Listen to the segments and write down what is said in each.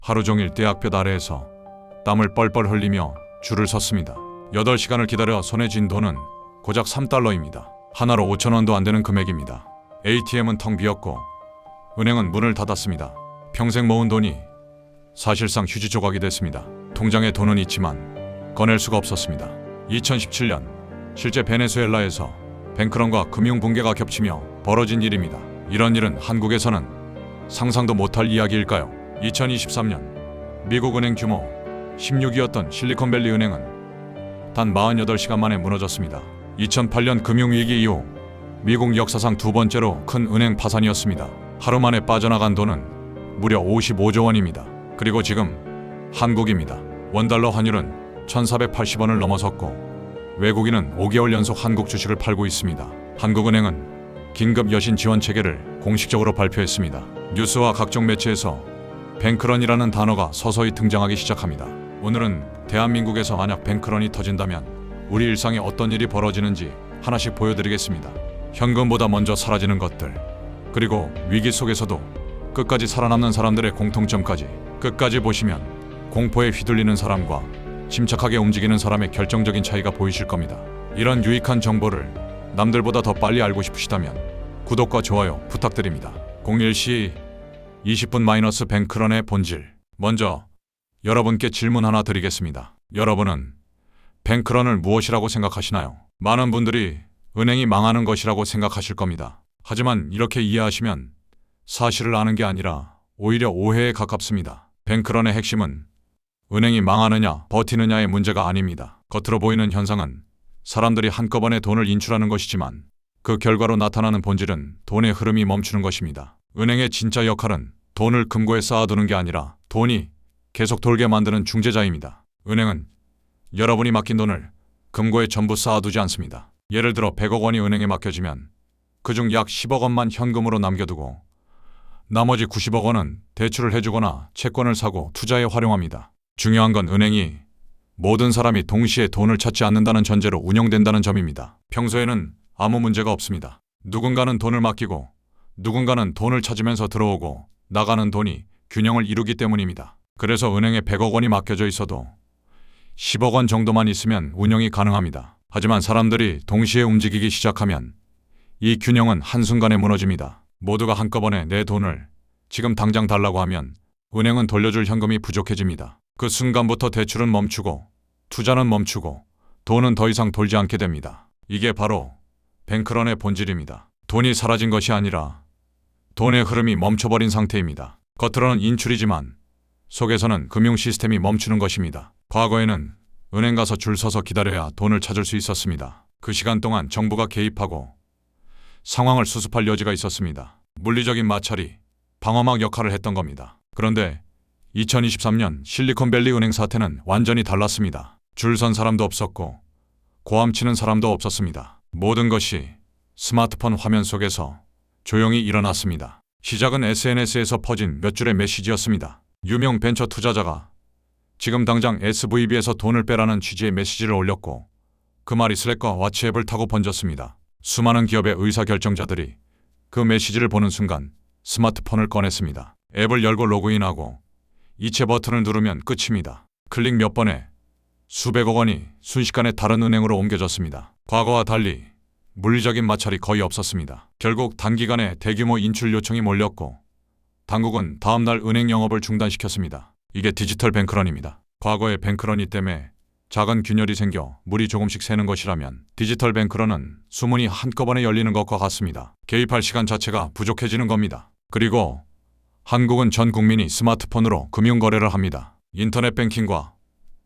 하루 종일 대학볕 아래에서 땀을 뻘뻘 흘리며 줄을 섰습니다. 8시간을 기다려 손에 쥔 돈은 고작 3달러입니다. 하나로 5,000원도 안 되는 금액입니다. ATM은 텅 비었고 은행은 문을 닫았습니다. 평생 모은 돈이 사실상 휴지 조각이 됐습니다. 통장에 돈은 있지만 꺼낼 수가 없었습니다. 2017년 실제 베네수엘라에서 뱅크런과 금융붕괴가 겹치며 벌어진 일입니다. 이런 일은 한국에서는 상상도 못할 이야기일까요? 2023년 미국 은행 규모 16위였던 실리콘밸리 은행은 단 48시간 만에 무너졌습니다. 2008년 금융위기 이후 미국 역사상 두 번째로 큰 은행 파산이었습니다. 하루 만에 빠져나간 돈은 무려 55조 원입니다. 그리고 지금 한국입니다. 원달러 환율은 1,480원을 넘어섰고 외국인은 5개월 연속 한국 주식을 팔고 있습니다. 한국은행은 긴급 여신 지원 체계를 공식적으로 발표했습니다. 뉴스와 각종 매체에서 뱅크런이라는 단어가 서서히 등장하기 시작합니다. 오늘은 대한민국에서 만약 뱅크런이 터진다면 우리 일상에 어떤 일이 벌어지는지 하나씩 보여드리겠습니다. 현금보다 먼저 사라지는 것들, 그리고 위기 속에서도 끝까지 살아남는 사람들의 공통점까지 끝까지 보시면 공포에 휘둘리는 사람과 침착하게 움직이는 사람의 결정적인 차이가 보이실 겁니다. 이런 유익한 정보를 남들보다 더 빨리 알고 싶으시다면 구독과 좋아요 부탁드립니다. 01시 20분 뱅크런의 본질. 먼저 여러분께 질문 하나 드리겠습니다. 여러분은 뱅크런을 무엇이라고 생각하시나요? 많은 분들이 은행이 망하는 것이라고 생각하실 겁니다. 하지만 이렇게 이해하시면 사실을 아는 게 아니라 오히려 오해에 가깝습니다. 뱅크런의 핵심은 은행이 망하느냐 버티느냐의 문제가 아닙니다. 겉으로 보이는 현상은 사람들이 한꺼번에 돈을 인출하는 것이지만 그 결과로 나타나는 본질은 돈의 흐름이 멈추는 것입니다. 은행의 진짜 역할은 돈을 금고에 쌓아두는 게 아니라 돈이 계속 돌게 만드는 중재자입니다. 은행은 여러분이 맡긴 돈을 금고에 전부 쌓아두지 않습니다. 예를 들어 100억 원이 은행에 맡겨지면 그중 약 10억 원만 현금으로 남겨두고 나머지 90억 원은 대출을 해주거나 채권을 사고 투자에 활용합니다. 중요한 건 은행이 모든 사람이 동시에 돈을 찾지 않는다는 전제로 운영된다는 점입니다. 평소에는 아무 문제가 없습니다. 누군가는 돈을 맡기고 누군가는 돈을 찾으면서 들어오고 나가는 돈이 균형을 이루기 때문입니다. 그래서 은행에 100억 원이 맡겨져 있어도 10억 원 정도만 있으면 운영이 가능합니다. 하지만 사람들이 동시에 움직이기 시작하면 이 균형은 한순간에 무너집니다. 모두가 한꺼번에 내 돈을 지금 당장 달라고 하면 은행은 돌려줄 현금이 부족해집니다. 그 순간부터 대출은 멈추고 투자는 멈추고 돈은 더 이상 돌지 않게 됩니다. 이게 바로 뱅크런의 본질입니다. 돈이 사라진 것이 아니라 돈의 흐름이 멈춰버린 상태입니다. 겉으로는 인출이지만 속에서는 금융 시스템이 멈추는 것입니다. 과거에는 은행 가서 줄 서서 기다려야 돈을 찾을 수 있었습니다. 그 시간 동안 정부가 개입하고 상황을 수습할 여지가 있었습니다. 물리적인 마찰이 방어막 역할을 했던 겁니다. 그런데 2023년 실리콘밸리 은행 사태는 완전히 달랐습니다. 줄 선 사람도 없었고 고함치는 사람도 없었습니다. 모든 것이 스마트폰 화면 속에서 조용히 일어났습니다. 시작은 SNS에서 퍼진 몇 줄의 메시지였습니다. 유명 벤처 투자자가 지금 당장 SVB에서 돈을 빼라는 취지의 메시지를 올렸고 그 말이 슬랙과 왓츠앱을 타고 번졌습니다. 수많은 기업의 의사결정자들이 그 메시지를 보는 순간 스마트폰을 꺼냈습니다. 앱을 열고 로그인하고 이체 버튼을 누르면 끝입니다. 클릭 몇 번에 수백억 원이 순식간에 다른 은행으로 옮겨졌습니다. 과거와 달리 물리적인 마찰이 거의 없었습니다. 결국 단기간에 대규모 인출 요청이 몰렸고 당국은 다음날 은행 영업을 중단시켰습니다. 이게 디지털 뱅크런입니다. 과거의 뱅크런이 때문에 작은 균열이 생겨 물이 조금씩 새는 것이라면 디지털 뱅크런은 수문이 한꺼번에 열리는 것과 같습니다. 개입할 시간 자체가 부족해지는 겁니다. 그리고 한국은 전 국민이 스마트폰으로 금융거래를 합니다. 인터넷 뱅킹과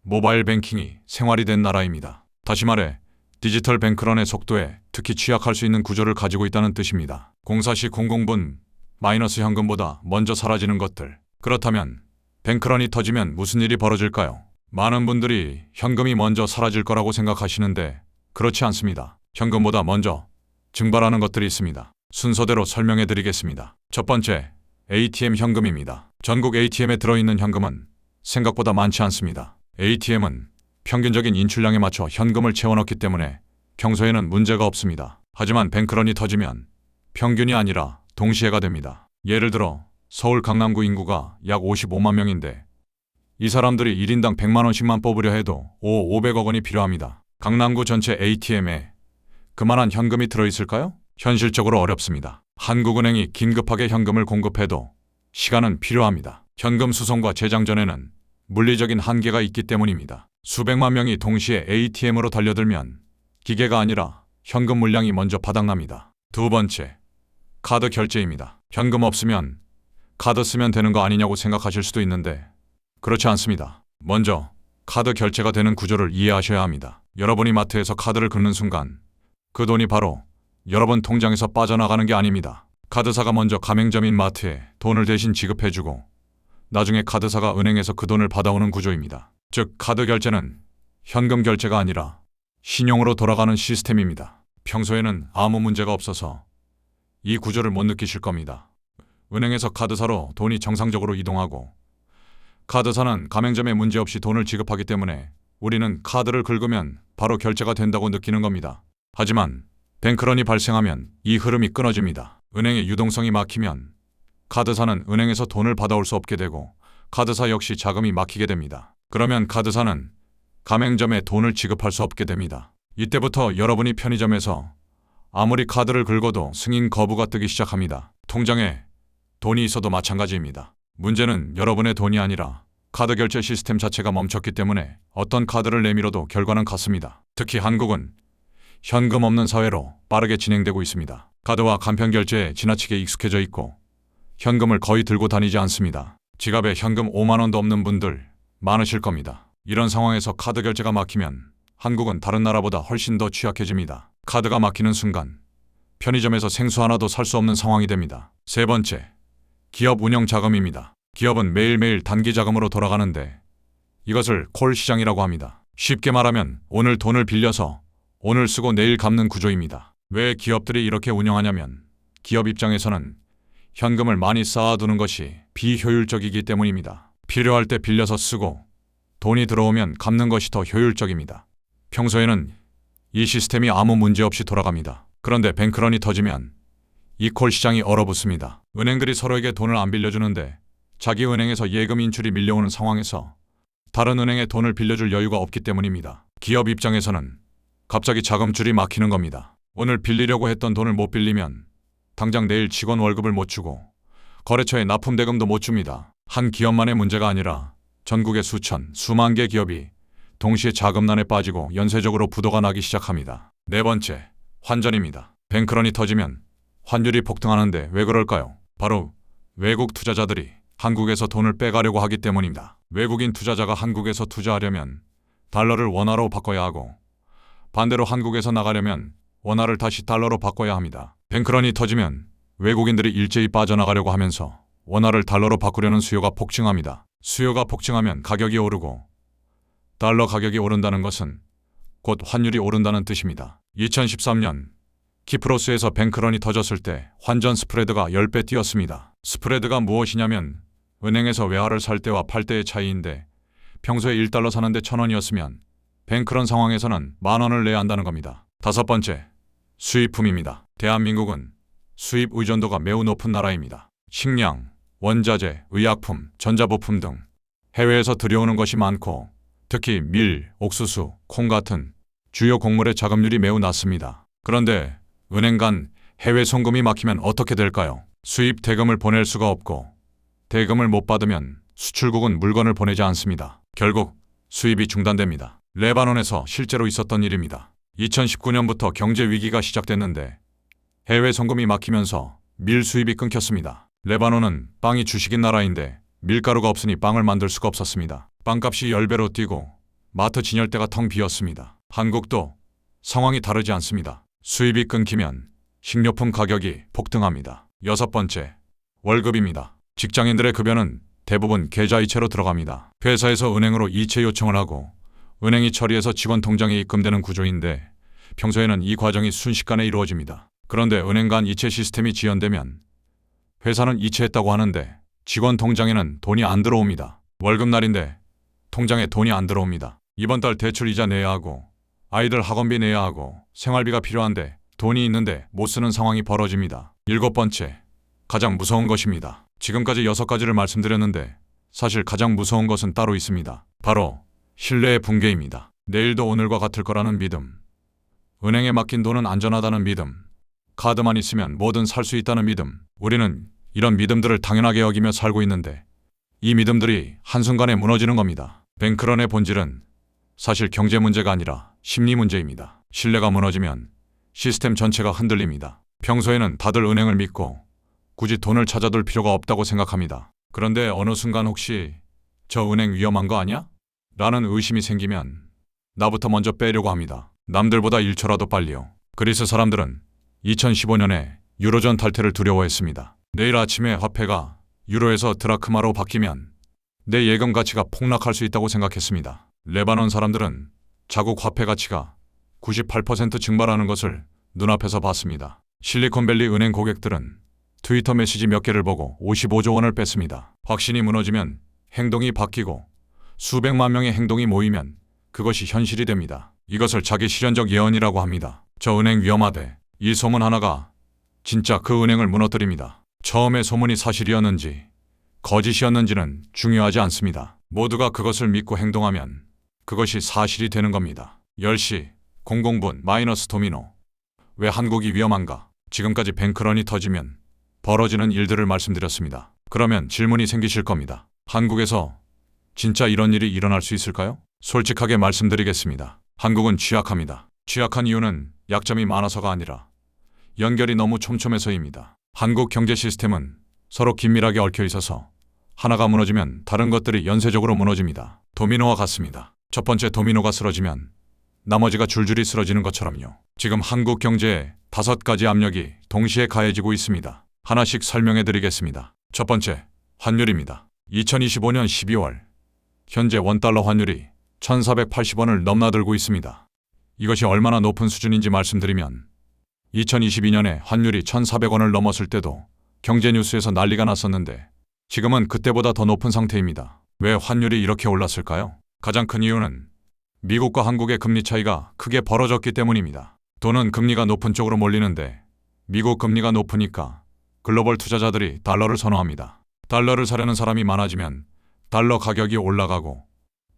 모바일 뱅킹이 생활이 된 나라입니다. 다시 말해 디지털 뱅크런의 속도에 특히 취약할 수 있는 구조를 가지고 있다는 뜻입니다. 공사시 00분 마이너스 현금보다 먼저 사라지는 것들. 그렇다면 뱅크런이 터지면 무슨 일이 벌어질까요? 많은 분들이 현금이 먼저 사라질 거라고 생각하시는데 그렇지 않습니다. 현금보다 먼저 증발하는 것들이 있습니다. 순서대로 설명해 드리겠습니다. 첫 번째, ATM 현금입니다. 전국 ATM에 들어있는 현금은 생각보다 많지 않습니다. ATM은 평균적인 인출량에 맞춰 현금을 채워넣기 때문에 평소에는 문제가 없습니다. 하지만 뱅크런이 터지면 평균이 아니라 동시에가 됩니다. 예를 들어 서울 강남구 인구가 약 55만 명인데 이 사람들이 1인당 100만 원씩만 뽑으려 해도 500억 원이 필요합니다. 강남구 전체 ATM에 그만한 현금이 들어있을까요? 현실적으로 어렵습니다. 한국은행이 긴급하게 현금을 공급해도 시간은 필요합니다. 현금 수송과 재장전에는 물리적인 한계가 있기 때문입니다. 수백만 명이 동시에 ATM으로 달려들면 기계가 아니라 현금 물량이 먼저 바닥납니다. 두 번째, 카드 결제입니다. 현금 없으면 카드 쓰면 되는 거 아니냐고 생각하실 수도 있는데 그렇지 않습니다. 먼저 카드 결제가 되는 구조를 이해하셔야 합니다. 여러분이 마트에서 카드를 긁는 순간 그 돈이 바로 여러분 통장에서 빠져나가는 게 아닙니다. 카드사가 먼저 가맹점인 마트에 돈을 대신 지급해주고 나중에 카드사가 은행에서 그 돈을 받아오는 구조입니다. 즉 카드 결제는 현금 결제가 아니라 신용으로 돌아가는 시스템입니다. 평소에는 아무 문제가 없어서 이 구조를 못 느끼실 겁니다. 은행에서 카드사로 돈이 정상적으로 이동하고 카드사는 가맹점에 문제없이 돈을 지급하기 때문에 우리는 카드를 긁으면 바로 결제가 된다고 느끼는 겁니다. 하지만 뱅크런이 발생하면 이 흐름이 끊어집니다. 은행의 유동성이 막히면 카드사는 은행에서 돈을 받아올 수 없게 되고 카드사 역시 자금이 막히게 됩니다. 그러면 카드사는 가맹점에 돈을 지급할 수 없게 됩니다. 이때부터 여러분이 편의점에서 아무리 카드를 긁어도 승인 거부가 뜨기 시작합니다. 통장에 돈이 있어도 마찬가지입니다. 문제는 여러분의 돈이 아니라 카드 결제 시스템 자체가 멈췄기 때문에 어떤 카드를 내밀어도 결과는 같습니다. 특히 한국은 현금 없는 사회로 빠르게 진행되고 있습니다. 카드와 간편 결제에 지나치게 익숙해져 있고 현금을 거의 들고 다니지 않습니다. 지갑에 현금 5만 원도 없는 분들 많으실 겁니다. 이런 상황에서 카드 결제가 막히면 한국은 다른 나라보다 훨씬 더 취약해집니다. 카드가 막히는 순간 편의점에서 생수 하나도 살 수 없는 상황이 됩니다. 세 번째, 기업 운영 자금입니다. 기업은 매일매일 단기 자금으로 돌아가는데 이것을 콜 시장이라고 합니다. 쉽게 말하면 오늘 돈을 빌려서 오늘 쓰고 내일 갚는 구조입니다. 왜 기업들이 이렇게 운영하냐면 기업 입장에서는 현금을 많이 쌓아두는 것이 비효율적이기 때문입니다. 필요할 때 빌려서 쓰고 돈이 들어오면 갚는 것이 더 효율적입니다. 평소에는 이 시스템이 아무 문제 없이 돌아갑니다. 그런데 뱅크런이 터지면 이 콜 시장이 얼어붙습니다. 은행들이 서로에게 돈을 안 빌려주는데 자기 은행에서 예금 인출이 밀려오는 상황에서 다른 은행에 돈을 빌려줄 여유가 없기 때문입니다. 기업 입장에서는 갑자기 자금줄이 막히는 겁니다. 오늘 빌리려고 했던 돈을 못 빌리면 당장 내일 직원 월급을 못 주고 거래처에 납품 대금도 못 줍니다. 한 기업만의 문제가 아니라 전국의 수천, 수만 개 기업이 동시에 자금난에 빠지고 연쇄적으로 부도가 나기 시작합니다. 네 번째, 환전입니다. 뱅크런이 터지면 환율이 폭등하는데 왜 그럴까요? 바로 외국 투자자들이 한국에서 돈을 빼가려고 하기 때문입니다. 외국인 투자자가 한국에서 투자하려면 달러를 원화로 바꿔야 하고 반대로 한국에서 나가려면 원화를 다시 달러로 바꿔야 합니다. 뱅크런이 터지면 외국인들이 일제히 빠져나가려고 하면서 원화를 달러로 바꾸려는 수요가 폭증합니다. 수요가 폭증하면 가격이 오르고 달러 가격이 오른다는 것은 곧 환율이 오른다는 뜻입니다. 2013년 키프로스에서 뱅크런이 터졌을 때 환전 스프레드가 10배 뛰었습니다. 스프레드가 무엇이냐면 은행에서 외화를 살 때와 팔 때의 차이인데 평소에 1달러 사는데 1,000원이었으면 뱅크런 상황에서는 10,000원을 내야 한다는 겁니다. 다섯 번째, 수입품입니다. 대한민국은 수입 의존도가 매우 높은 나라입니다. 식량, 원자재, 의약품, 전자부품 등 해외에서 들여오는 것이 많고 특히 밀, 옥수수, 콩 같은 주요 곡물의 자금률이 매우 낮습니다. 그런데 은행 간 해외 송금이 막히면 어떻게 될까요? 수입 대금을 보낼 수가 없고 대금을 못 받으면 수출국은 물건을 보내지 않습니다. 결국 수입이 중단됩니다. 레바논에서 실제로 있었던 일입니다. 2019년부터 경제 위기가 시작됐는데 해외 송금이 막히면서 밀 수입이 끊겼습니다. 레바논은 빵이 주식인 나라인데 밀가루가 없으니 빵을 만들 수가 없었습니다. 빵값이 10배로 뛰고 마트 진열대가 텅 비었습니다. 한국도 상황이 다르지 않습니다. 수입이 끊기면 식료품 가격이 폭등합니다. 여섯 번째, 월급입니다. 직장인들의 급여는 대부분 계좌이체로 들어갑니다. 회사에서 은행으로 이체 요청을 하고 은행이 처리해서 직원 통장에 입금되는 구조인데 평소에는 이 과정이 순식간에 이루어집니다. 그런데 은행 간 이체 시스템이 지연되면 회사는 이체했다고 하는데 직원 통장에는 돈이 안 들어옵니다. 월급날인데 통장에 돈이 안 들어옵니다. 이번 달 대출 이자 내야 하고 아이들 학원비 내야 하고 생활비가 필요한데 돈이 있는데 못 쓰는 상황이 벌어집니다. 일곱 번째, 가장 무서운 것입니다. 지금까지 6가지를 말씀드렸는데 사실 가장 무서운 것은 따로 있습니다. 바로 신뢰의 붕괴입니다. 내일도 오늘과 같을 거라는 믿음, 은행에 맡긴 돈은 안전하다는 믿음, 카드만 있으면 뭐든 살 수 있다는 믿음. 우리는 이런 믿음들을 당연하게 여기며 살고 있는데 이 믿음들이 한순간에 무너지는 겁니다. 뱅크런의 본질은 사실 경제 문제가 아니라 심리 문제입니다. 신뢰가 무너지면 시스템 전체가 흔들립니다. 평소에는 다들 은행을 믿고 굳이 돈을 찾아둘 필요가 없다고 생각합니다. 그런데 어느 순간 혹시 저 은행 위험한 거 아니야? 라는 의심이 생기면 나부터 먼저 빼려고 합니다. 남들보다 1초라도 빨리요. 그리스 사람들은 2015년에 유로존 탈퇴를 두려워했습니다. 내일 아침에 화폐가 유로에서 드라크마로 바뀌면 내 예금 가치가 폭락할 수 있다고 생각했습니다. 레바논 사람들은 자국 화폐 가치가 98% 증발하는 것을 눈앞에서 봤습니다. 실리콘밸리 은행 고객들은 트위터 메시지 몇 개를 보고 55조 원을 뺐습니다. 확신이 무너지면 행동이 바뀌고 수백만 명의 행동이 모이면 그것이 현실이 됩니다. 이것을 자기 실현적 예언이라고 합니다. 저 은행 위험하대. 이 소문 하나가 진짜 그 은행을 무너뜨립니다. 처음에 소문이 사실이었는지 거짓이었는지는 중요하지 않습니다. 모두가 그것을 믿고 행동하면 그것이 사실이 되는 겁니다. 10시 00분 마이너스 도미노. 왜 한국이 위험한가? 지금까지 뱅크런이 터지면 벌어지는 일들을 말씀드렸습니다. 그러면 질문이 생기실 겁니다. 한국에서 진짜 이런 일이 일어날 수 있을까요? 솔직하게 말씀드리겠습니다. 한국은 취약합니다. 취약한 이유는 약점이 많아서가 아니라 연결이 너무 촘촘해서입니다. 한국 경제 시스템은 서로 긴밀하게 얽혀 있어서 하나가 무너지면 다른 것들이 연쇄적으로 무너집니다. 도미노와 같습니다. 첫 번째 도미노가 쓰러지면 나머지가 줄줄이 쓰러지는 것처럼요. 지금 한국 경제에 5가지 압력이 동시에 가해지고 있습니다. 하나씩 설명해 드리겠습니다. 첫 번째, 환율입니다. 2025년 12월 현재 원달러 환율이 1,480원을 넘나들고 있습니다. 이것이 얼마나 높은 수준인지 말씀드리면 2022년에 환율이 1,400원을 넘었을 때도 경제뉴스에서 난리가 났었는데 지금은 그때보다 더 높은 상태입니다. 왜 환율이 이렇게 올랐을까요? 가장 큰 이유는 미국과 한국의 금리 차이가 크게 벌어졌기 때문입니다. 돈은 금리가 높은 쪽으로 몰리는데 미국 금리가 높으니까 글로벌 투자자들이 달러를 선호합니다. 달러를 사려는 사람이 많아지면 달러 가격이 올라가고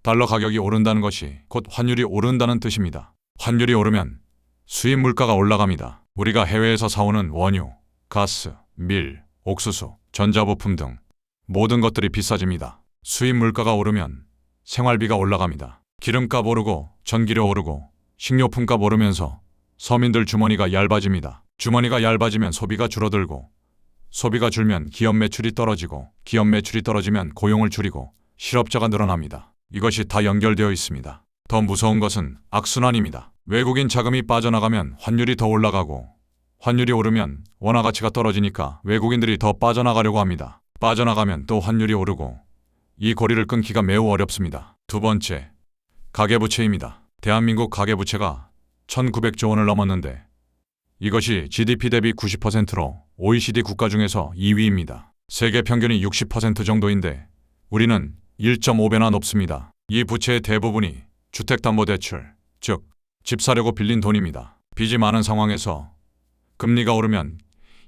달러 가격이 오른다는 것이 곧 환율이 오른다는 뜻입니다. 환율이 오르면 수입 물가가 올라갑니다. 우리가 해외에서 사오는 원유, 가스, 밀, 옥수수, 전자부품 등 모든 것들이 비싸집니다. 수입 물가가 오르면 생활비가 올라갑니다. 기름값 오르고 전기료 오르고 식료품값 오르면서 서민들 주머니가 얇아집니다. 주머니가 얇아지면 소비가 줄어들고 소비가 줄면 기업 매출이 떨어지고 기업 매출이 떨어지면 고용을 줄이고 실업자가 늘어납니다. 이것이 다 연결되어 있습니다. 더 무서운 것은 악순환입니다. 외국인 자금이 빠져나가면 환율이 더 올라가고 환율이 오르면 원화 가치가 떨어지니까 외국인들이 더 빠져나가려고 합니다. 빠져나가면 또 환율이 오르고 이 고리를 끊기가 매우 어렵습니다. 두 번째, 가계부채입니다. 대한민국 가계부채가 1,900조 원을 넘었는데 이것이 GDP 대비 90%로 OECD 국가 중에서 2위입니다. 세계 평균이 60% 정도인데 우리는 1.5배나 높습니다. 이 부채의 대부분이 주택담보대출, 즉 집 사려고 빌린 돈입니다. 빚이 많은 상황에서 금리가 오르면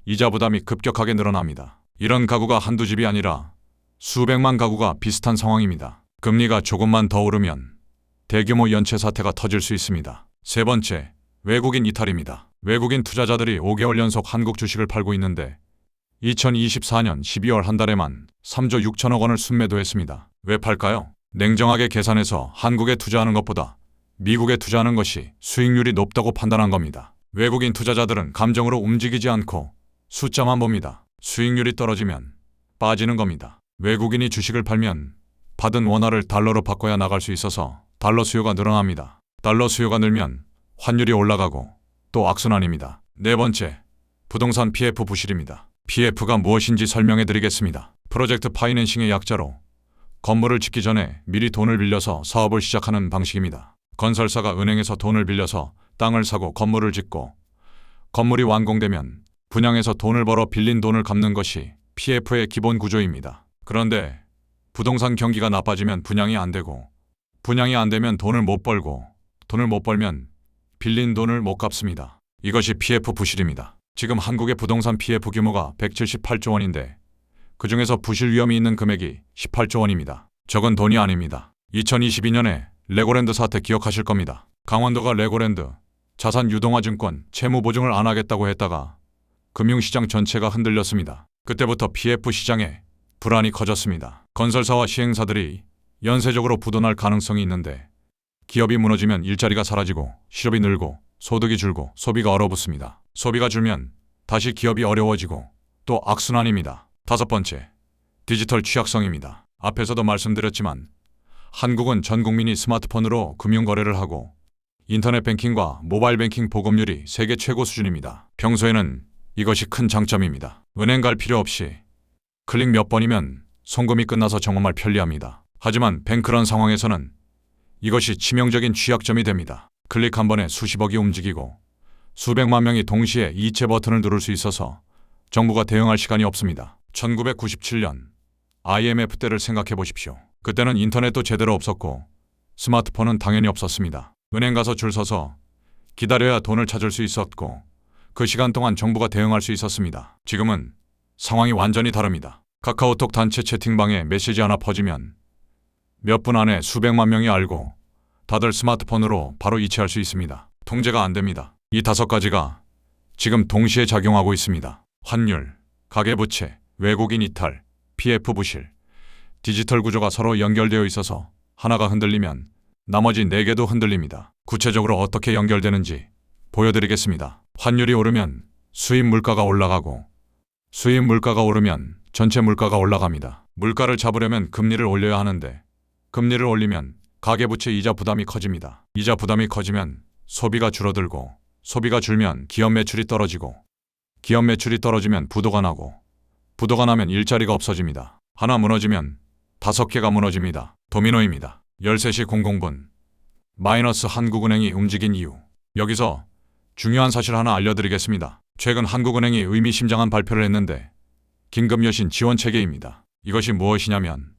이자 부담이 급격하게 늘어납니다. 이런 가구가 한두 집이 아니라 수백만 가구가 비슷한 상황입니다. 금리가 조금만 더 오르면 대규모 연체 사태가 터질 수 있습니다. 세 번째, 외국인 이탈입니다. 외국인 투자자들이 5개월 연속 한국 주식을 팔고 있는데 2024년 12월 한 달에만 3조 6천억 원을 순매도했습니다. 왜 팔까요? 냉정하게 계산해서 한국에 투자하는 것보다 미국에 투자하는 것이 수익률이 높다고 판단한 겁니다. 외국인 투자자들은 감정으로 움직이지 않고 숫자만 봅니다. 수익률이 떨어지면 빠지는 겁니다. 외국인이 주식을 팔면 받은 원화를 달러로 바꿔야 나갈 수 있어서 달러 수요가 늘어납니다. 달러 수요가 늘면 환율이 올라가고 또 악순환입니다. 네 번째, 부동산 PF 부실입니다. PF가 무엇인지 설명해 드리겠습니다. 프로젝트 파이낸싱의 약자로 건물을 짓기 전에 미리 돈을 빌려서 사업을 시작하는 방식입니다. 건설사가 은행에서 돈을 빌려서 땅을 사고 건물을 짓고 건물이 완공되면 분양해서 돈을 벌어 빌린 돈을 갚는 것이 PF의 기본 구조입니다. 그런데 부동산 경기가 나빠지면 분양이 안 되고 분양이 안 되면 돈을 못 벌고 돈을 못 벌면 빌린 돈을 못 갚습니다. 이것이 PF 부실입니다. 지금 한국의 부동산 PF 규모가 178조 원인데 그중에서 부실 위험이 있는 금액이 18조 원입니다. 적은 돈이 아닙니다. 2022년에 레고랜드 사태 기억하실 겁니다. 강원도가 레고랜드 자산 유동화증권 채무 보증을 안 하겠다고 했다가 금융시장 전체가 흔들렸습니다. 그때부터 PF 시장에 불안이 커졌습니다. 건설사와 시행사들이 연쇄적으로 부도날 가능성이 있는데 기업이 무너지면 일자리가 사라지고 실업이 늘고 소득이 줄고 소비가 얼어붙습니다. 소비가 줄면 다시 기업이 어려워지고 또 악순환입니다. 다섯 번째, 디지털 취약성입니다. 앞에서도 말씀드렸지만 한국은 전 국민이 스마트폰으로 금융거래를 하고 인터넷 뱅킹과 모바일 뱅킹 보급률이 세계 최고 수준입니다. 평소에는 이것이 큰 장점입니다. 은행 갈 필요 없이 클릭 몇 번이면 송금이 끝나서 정말 편리합니다. 하지만 뱅크런 상황에서는 이것이 치명적인 취약점이 됩니다. 클릭 한 번에 수십억이 움직이고 수백만 명이 동시에 이체 버튼을 누를 수 있어서 정부가 대응할 시간이 없습니다. 1997년 IMF 때를 생각해 보십시오. 그때는 인터넷도 제대로 없었고 스마트폰은 당연히 없었습니다. 은행 가서 줄 서서 기다려야 돈을 찾을 수 있었고 그 시간 동안 정부가 대응할 수 있었습니다. 지금은 상황이 완전히 다릅니다. 카카오톡 단체 채팅방에 메시지 하나 퍼지면 몇 분 안에 수백만 명이 알고 다들 스마트폰으로 바로 이체할 수 있습니다. 통제가 안 됩니다. 이 다섯 가지가 지금 동시에 작용하고 있습니다. 환율, 가계부채, 외국인 이탈, PF 부실, 디지털 구조가 서로 연결되어 있어서 하나가 흔들리면 나머지 4개도 흔들립니다. 구체적으로 어떻게 연결되는지 보여드리겠습니다. 환율이 오르면 수입 물가가 올라가고 수입 물가가 오르면 전체 물가가 올라갑니다. 물가를 잡으려면 금리를 올려야 하는데 금리를 올리면 가계부채 이자 부담이 커집니다. 이자 부담이 커지면 소비가 줄어들고 소비가 줄면 기업 매출이 떨어지고 기업 매출이 떨어지면 부도가 나고 부도가 나면 일자리가 없어집니다. 하나 무너지면 5개가 무너집니다. 도미노입니다. 13시 00분 마이너스 한국은행이 움직인 이유. 여기서 중요한 사실 하나 알려드리겠습니다. 최근 한국은행이 의미심장한 발표를 했는데 긴급여신 지원체계입니다. 이것이 무엇이냐면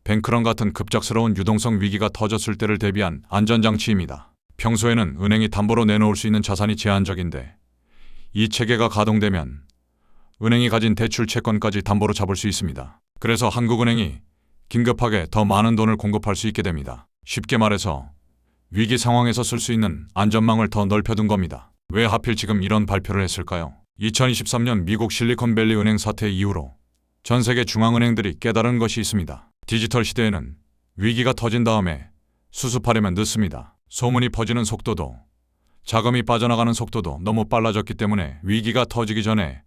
뱅크런 같은 급작스러운 유동성 위기가 터졌을 때를 대비한 안전장치입니다. 평소에는 은행이 담보로 내놓을 수 있는 자산이 제한적인데 이 체계가 가동되면 은행이 가진 대출 채권까지 담보로 잡을 수 있습니다. 그래서 한국은행이 긴급하게 더 많은 돈을 공급할 수 있게 됩니다. 쉽게 말해서 위기 상황에서 쓸 수 있는 안전망을 더 넓혀둔 겁니다. 왜 하필 지금 이런 발표를 했을까요? 2023년 미국 실리콘밸리 은행 사태 이후로 전 세계 중앙은행들이 깨달은 것이 있습니다. 디지털 시대에는 위기가 터진 다음에 수습하려면 늦습니다. 소문이 퍼지는 속도도 자금이 빠져나가는 속도도 너무 빨라졌기 때문에 위기가 터지기 전에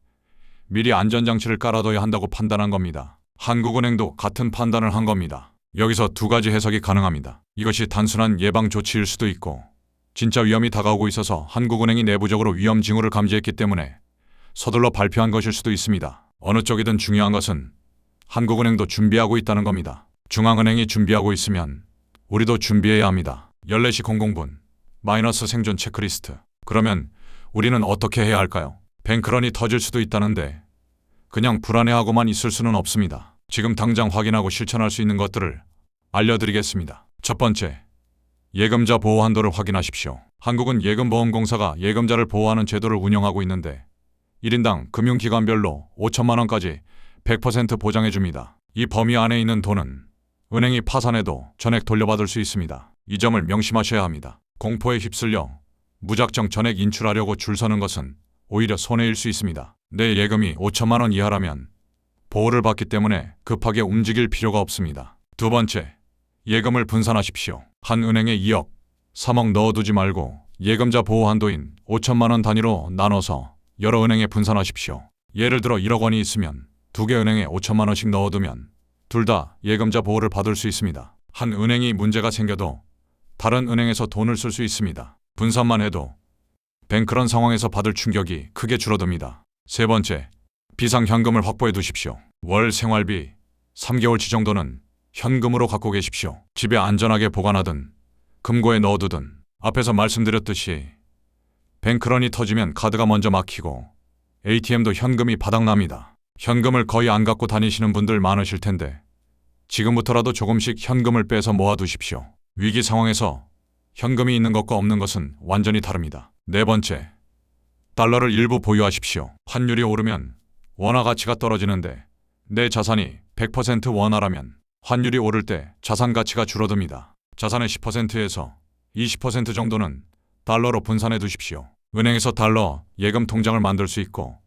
미리 안전장치를 깔아둬야 한다고 판단한 겁니다. 한국은행도 같은 판단을 한 겁니다. 여기서 두 가지 해석이 가능합니다. 이것이 단순한 예방 조치일 수도 있고 진짜 위험이 다가오고 있어서 한국은행이 내부적으로 위험 징후를 감지했기 때문에 서둘러 발표한 것일 수도 있습니다. 어느 쪽이든 중요한 것은 한국은행도 준비하고 있다는 겁니다. 중앙은행이 준비하고 있으면 우리도 준비해야 합니다. 14시 00분 마이너스 생존 체크리스트. 그러면 우리는 어떻게 해야 할까요? 뱅크런이 터질 수도 있다는데 그냥 불안해하고만 있을 수는 없습니다. 지금 당장 확인하고 실천할 수 있는 것들을 알려드리겠습니다. 첫 번째, 예금자 보호 한도를 확인하십시오. 한국은 예금보험공사가 예금자를 보호하는 제도를 운영하고 있는데 1인당 금융기관별로 5천만 원까지 100% 보장해줍니다. 이 범위 안에 있는 돈은 은행이 파산해도 전액 돌려받을 수 있습니다. 이 점을 명심하셔야 합니다. 공포에 휩쓸려 무작정 전액 인출하려고 줄 서는 것은 오히려 손해일 수 있습니다. 내 예금이 5천만 원 이하라면 보호를 받기 때문에 급하게 움직일 필요가 없습니다. 두 번째, 예금을 분산하십시오. 한 은행에 2억, 3억 넣어두지 말고 예금자 보호 한도인 5천만 원 단위로 나눠서 여러 은행에 분산하십시오. 예를 들어 1억 원이 있으면 2개 은행에 5천만 원씩 넣어두면 둘 다 예금자 보호를 받을 수 있습니다. 한 은행이 문제가 생겨도 다른 은행에서 돈을 쓸 수 있습니다. 분산만 해도 뱅크런 상황에서 받을 충격이 크게 줄어듭니다. 세 번째, 비상현금을 확보해 두십시오. 월 생활비 3개월치 정도는 현금으로 갖고 계십시오. 집에 안전하게 보관하든 금고에 넣어두든. 앞에서 말씀드렸듯이 뱅크런이 터지면 카드가 먼저 막히고 ATM도 현금이 바닥납니다. 현금을 거의 안 갖고 다니시는 분들 많으실 텐데 지금부터라도 조금씩 현금을 빼서 모아두십시오. 위기 상황에서 현금이 있는 것과 없는 것은 완전히 다릅니다. 네 번째, 달러를 일부 보유하십시오. 환율이 오르면 원화 가치가 떨어지는데 내 자산이 100% 원화라면 환율이 오를 때 자산 가치가 줄어듭니다. 자산의 10%에서 20% 정도는 달러로 분산해 두십시오. 은행에서 달러 예금 통장을 만들 수 있고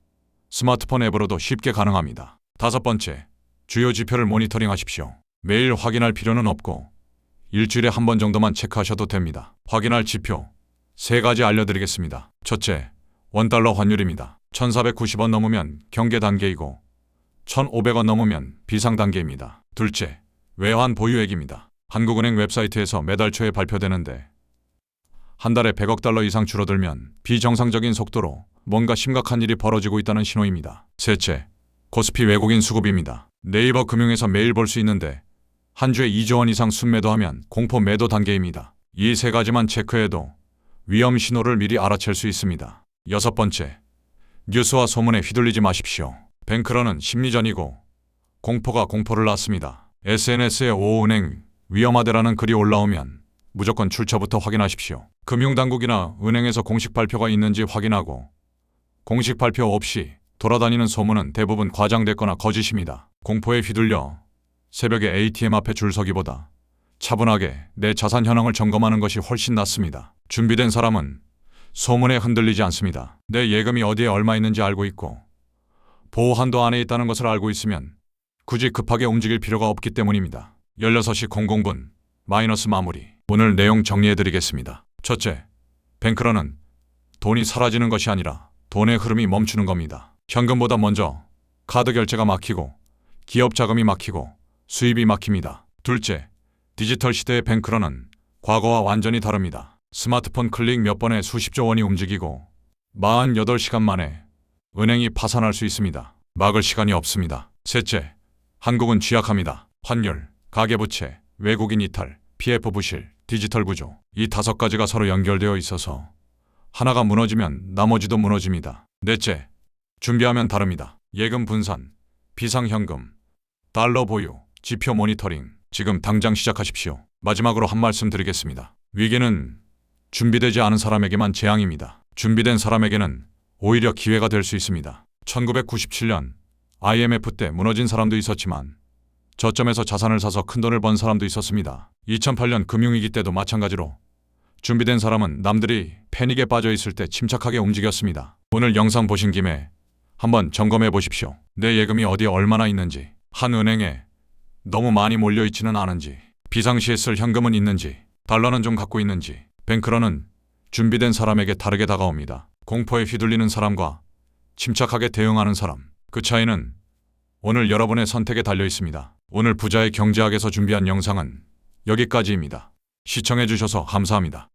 스마트폰 앱으로도 쉽게 가능합니다. 5번째, 주요 지표를 모니터링 하십시오. 매일 확인할 필요는 없고 일주일에 한 번 정도만 체크하셔도 됩니다. 확인할 지표 3가지 알려드리겠습니다. 첫째, 원달러 환율입니다. 1490원 넘으면 경계 단계이고 1500원 넘으면 비상 단계입니다. 둘째, 외환 보유액입니다. 한국은행 웹사이트에서 매달 초에 발표되는데 한 달에 100억 달러 이상 줄어들면 비정상적인 속도로 뭔가 심각한 일이 벌어지고 있다는 신호입니다. 셋째, 코스피 외국인 수급입니다. 네이버 금융에서 매일 볼 수 있는데 한 주에 2조 원 이상 순매도하면 공포 매도 단계입니다. 이 3가지만 체크해도 위험 신호를 미리 알아챌 수 있습니다. 6번째, 뉴스와 소문에 휘둘리지 마십시오. 뱅크런은 심리전이고 공포가 공포를 낳습니다. SNS에 오은행 위험하대라는 글이 올라오면 무조건 출처부터 확인하십시오. 금융당국이나 은행에서 공식 발표가 있는지 확인하고 공식 발표 없이 돌아다니는 소문은 대부분 과장됐거나 거짓입니다. 공포에 휘둘려 새벽에 ATM 앞에 줄 서기보다 차분하게 내 자산 현황을 점검하는 것이 훨씬 낫습니다. 준비된 사람은 소문에 흔들리지 않습니다. 내 예금이 어디에 얼마 있는지 알고 있고 보호 한도 안에 있다는 것을 알고 있으면 굳이 급하게 움직일 필요가 없기 때문입니다. 16시 00분 마이너스 마무리. 오늘 내용 정리해드리겠습니다. 첫째, 뱅크런은 돈이 사라지는 것이 아니라 돈의 흐름이 멈추는 겁니다. 현금보다 먼저 카드 결제가 막히고 기업 자금이 막히고 수입이 막힙니다. 둘째, 디지털 시대의 뱅크런은 과거와 완전히 다릅니다. 스마트폰 클릭 몇 번에 수십조 원이 움직이고 48시간 만에 은행이 파산할 수 있습니다. 막을 시간이 없습니다. 셋째, 한국은 취약합니다. 환율, 가계부채, 외국인 이탈, PF 부실, 디지털 구조. 이 5가지가 서로 연결되어 있어서 하나가 무너지면 나머지도 무너집니다. 넷째, 준비하면 다릅니다. 예금 분산, 비상현금, 달러 보유, 지표 모니터링. 지금 당장 시작하십시오. 마지막으로 한 말씀 드리겠습니다. 위기는 준비되지 않은 사람에게만 재앙입니다. 준비된 사람에게는 오히려 기회가 될 수 있습니다. 1997년 IMF 때 무너진 사람도 있었지만 저점에서 자산을 사서 큰돈을 번 사람도 있었습니다. 2008년 금융위기 때도 마찬가지로 준비된 사람은 남들이 패닉에 빠져 있을 때 침착하게 움직였습니다. 오늘 영상 보신 김에 한번 점검해 보십시오. 내 예금이 어디에 얼마나 있는지, 한 은행에 너무 많이 몰려 있지는 않은지, 비상시에 쓸 현금은 있는지, 달러는 좀 갖고 있는지. 뱅크런은 준비된 사람에게 다르게 다가옵니다. 공포에 휘둘리는 사람과 침착하게 대응하는 사람. 그 차이는 오늘 여러분의 선택에 달려 있습니다. 오늘 부자의 경제학에서 준비한 영상은 여기까지입니다. 시청해 주셔서 감사합니다.